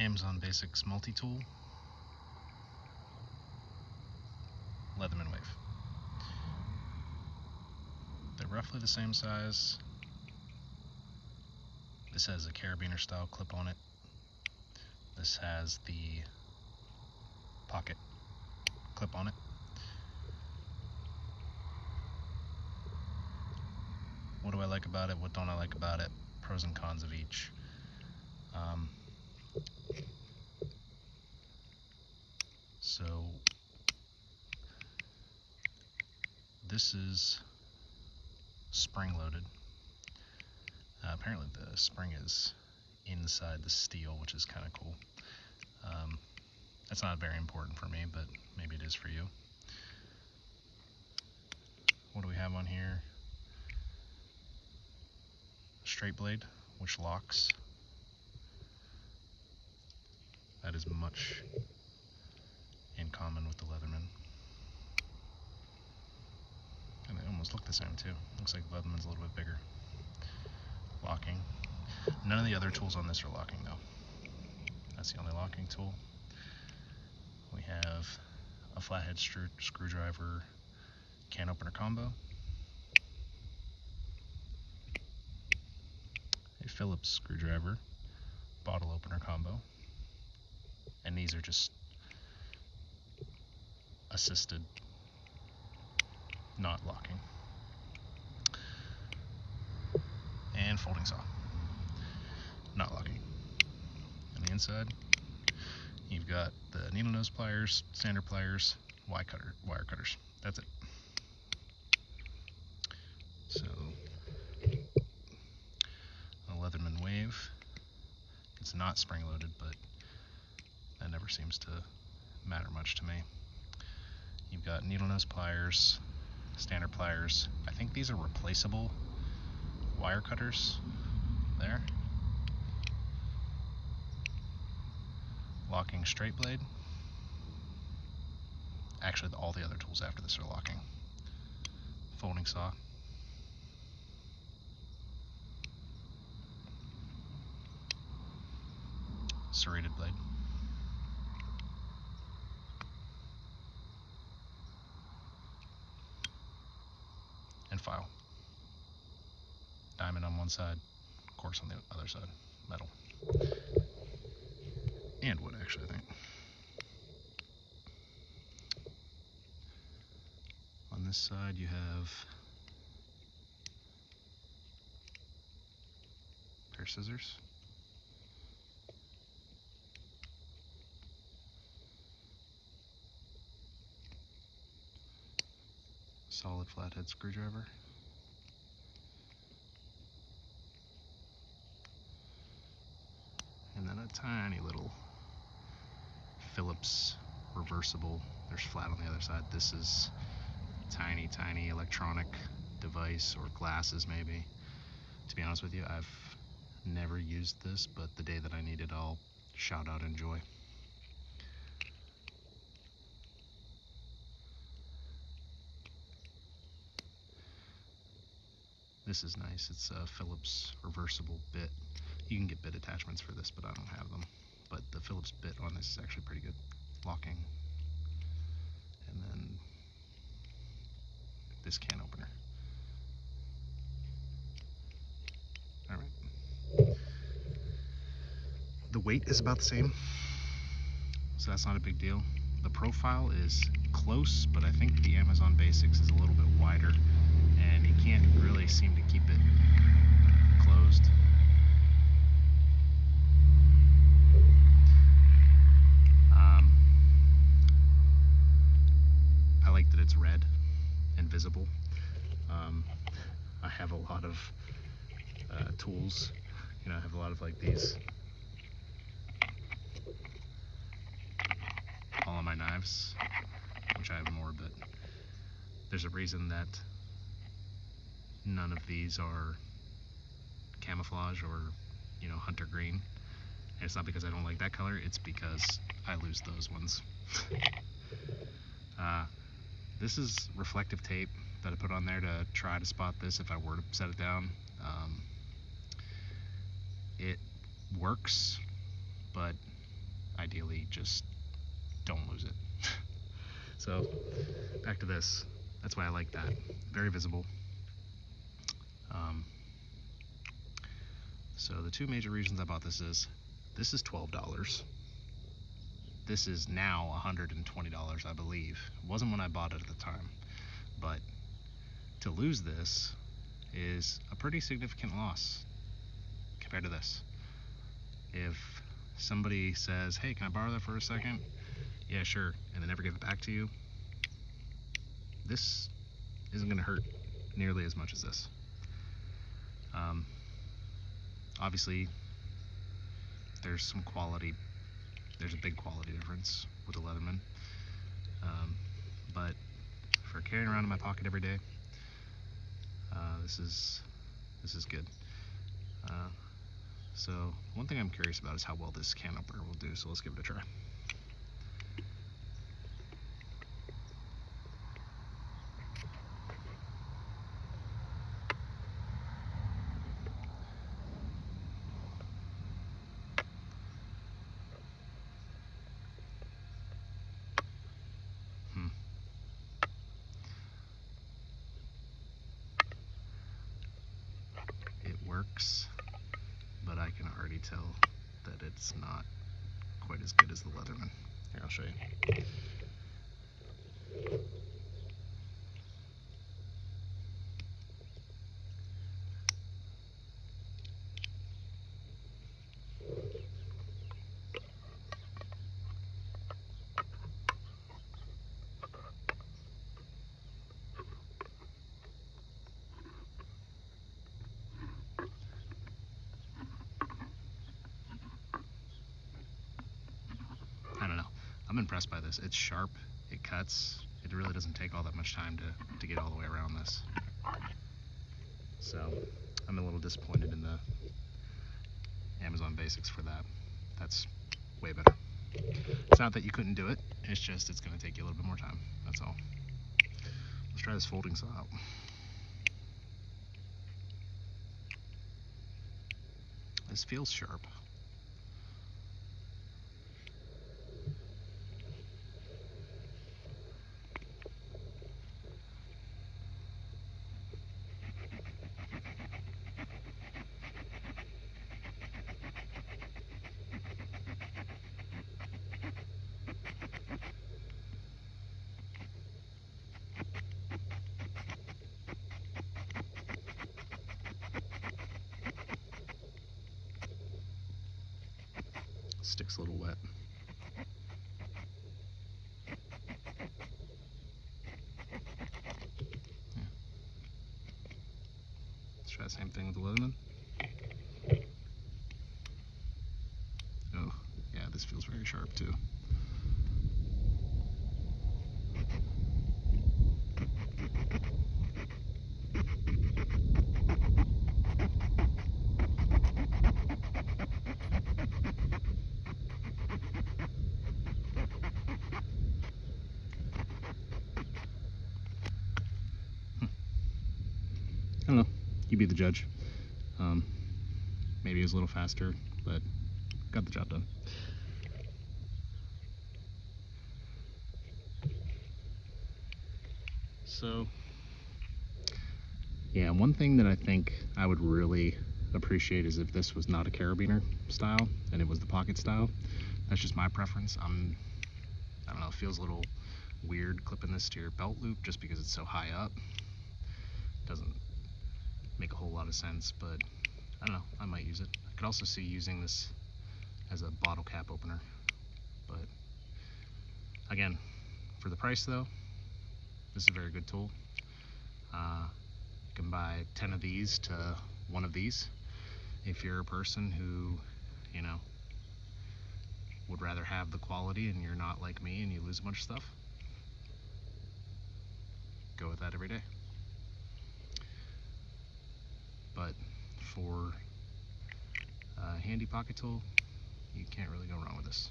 Amazon Basics multi-tool, Leatherman Wave. They're roughly the same size. This has a carabiner style clip on it. This has the pocket clip on it. What do I like about it? What don't I like about it? Pros and cons of each. So this is spring loaded. Apparently the spring is inside the steel, which is kind of cool. That's not very important for me, but maybe it is for you. What do we have on here? Straight blade, which locks. That is much in common with the Leatherman. And they almost look the same too. Looks like the Leatherman's a little bit bigger. Locking. None of the other tools on this are locking though. That's the only locking tool. We have a flathead screwdriver can opener combo, a Phillips screwdriver bottle opener combo, and these are just assisted, not locking, and folding saw, not locking. On the inside, you've got the needle nose pliers, standard pliers, wire cutters. That's it. So, a Leatherman Wave. It's not spring loaded, but that never seems to matter much to me. You've got needle nose pliers, standard pliers. I think these are replaceable wire cutters there. Locking straight blade. Actually, all the other tools after this are locking. Folding saw. Serrated blade. And file. Diamond on one side, coarse on the other side, metal. And wood, actually, I think. On this side, you have a pair of scissors. Solid flathead screwdriver. And then a tiny little Phillips reversible. There's flat on the other side. This is tiny, tiny electronic device, or glasses maybe. To be honest with you, I've never used this, but the day that I need it, I'll shout out enjoy. This is nice. It's a Phillips reversible bit. You can get bit attachments for this, but I don't have them. But the Phillips bit on this is actually pretty good. Locking. And then this can opener. Alright. The weight is about the same, so that's not a big deal. The profile is close, but I think the Amazon Basics is a little bit wider, and you can't really seem to keep it closed. I like that it's red and visible. I have a lot of tools. You know, I have a lot of like these. All of my knives, which I have more, but there's a reason that none of these are camouflage or, you know, hunter green. And it's not because I don't like that color, it's because I lose those ones. This is reflective tape that I put on there to try to spot this if I were to set it down. It works, but ideally just don't lose it. So back to this. That's why I like that. Very visible. So the two major reasons I bought this is $12. This is now $120, I believe. It wasn't when I bought it at the time, but to lose this is a pretty significant loss compared to this. If somebody says, hey, can I borrow that for a second? Yeah, sure, and they never give it back to you, this isn't going to hurt nearly as much as this. Obviously, there's a big quality difference with the Leatherman, but for carrying around in my pocket every day, this is good. So one thing I'm curious about is how well this can opener will do, so let's give it a try. It works, but I can already tell that it's not quite as good as the Leatherman. Here, I'll show you. I don't know. I'm impressed by this. It's sharp, it cuts, it really doesn't take all that much time to get all the way around this. So I'm a little disappointed in the Amazon Basics for that. That's way better. It's not that you couldn't do it, it's just it's going to take you a little bit more time, that's all. Let's try this folding saw out. This feels sharp. Stick's a little wet. Yeah. Let's try the same thing with the Leatherman. Oh, yeah, this feels very sharp too. I don't know. You be the judge. Maybe it was a little faster, but got the job done. So, yeah, one thing that I think I would really appreciate is if this was not a carabiner style and it was the pocket style. That's just my preference. I don't know, it feels a little weird clipping this to your belt loop just because it's so high up. Doesn't make a whole lot of sense, but I don't know, I might use it. I could also see using this as a bottle cap opener, but again, for the price though, this is a very good tool. You can buy 10 of these to one of these if you're a person who, you know, would rather have the quality and you're not like me and you lose a bunch of stuff. Go with that every day. But for a handy pocket tool, you can't really go wrong with this.